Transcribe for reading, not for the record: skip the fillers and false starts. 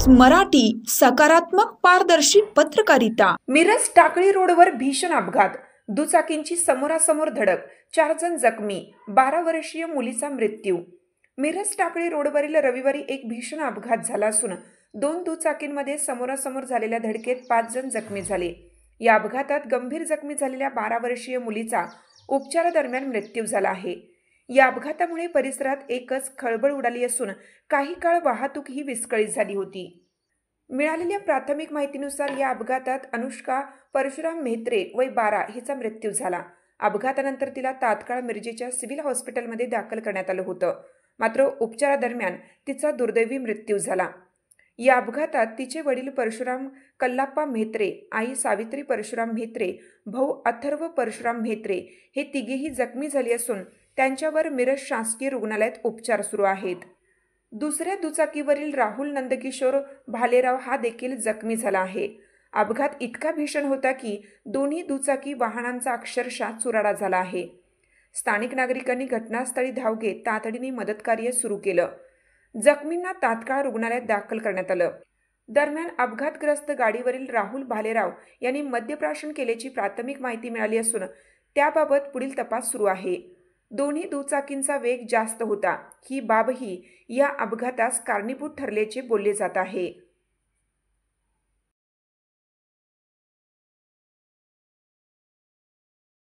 मराठी, सकारात्मक पारदर्शी पत्रकारिता। मिरज टाकळी रोडवर भीषण अपघात, दुचाकींची समोरासमोर धडक, 4 जण जखमी, 12 वर्षीय मुलीचा मृत्यू। मिरज टाकळी रोडवरील रविवारी एक भीषण अपघात झाला असून 2 दुचाकींमध्ये समोरासमोर झालेल्या धडकेत 5 जण जखमी झाले। या अपघातात गंभीर जखमी झालेल्या 12 वर्षीय मुलीचा उपचारादरम्यान मृत्यू झाला आहे। या अपघातामुळे परिसरात एकच खळबळ उडाली असून काही काळ वाहतूक ही विस्कळीत झाली होती। मिळालेल्या प्राथमिक माहितीनुसार या अपघातात अनुष्का परशुराम म्हेत्रे वय 12 हिचा मृत्यू झाला। अपघातानंतर तिला तात्काळ मिरजेच्या सिव्हिल हॉस्पिटलमध्ये दाखल करण्यात आलं होतं, मात्र उपचारादरम्यान तिचा दुर्दैवी मृत्यू झाला। या अपघातात तिचे वडील परशुराम कल्लाप्पा म्हेत्रे, आई सावित्री परशुराम म्हेत्रे, भाऊ अथर्व परशुराम म्हेत्रे हे तिघेही जखमी झाले असून त्यांच्यावर मिरज शासकीय रुग्णालयात उपचार सुरू आहेत। दुसऱ्या दुचाकीवरील राहुल नंदकिशोर भालेराव हा देखील जखमी झाला आहे। अपघात इतका भीषण होता की दोन्ही दुचाकी वाहनांचा अक्षरशः चुराडा झाला आहे। स्थानिक नागरिकांनी घटनास्थळी धाव घेत तातडीने मदतकार्य सुरू केलं। जखमींना तात्काळ रुग्णालयात दाखल करण्यात आलं। दरम्यान अपघातग्रस्त गाडीवरील राहुल भालेराव यांनी मद्यप्राशन केल्याची प्राथमिक माहिती मिळाली असून त्याबाबत पुढील तपास सुरू आहे। दोन्ही दुचाकींचा वेग जास्त होता, ही बाबही या अपघातास कारणीभूत ठरल्याचे बोलले जात आहे।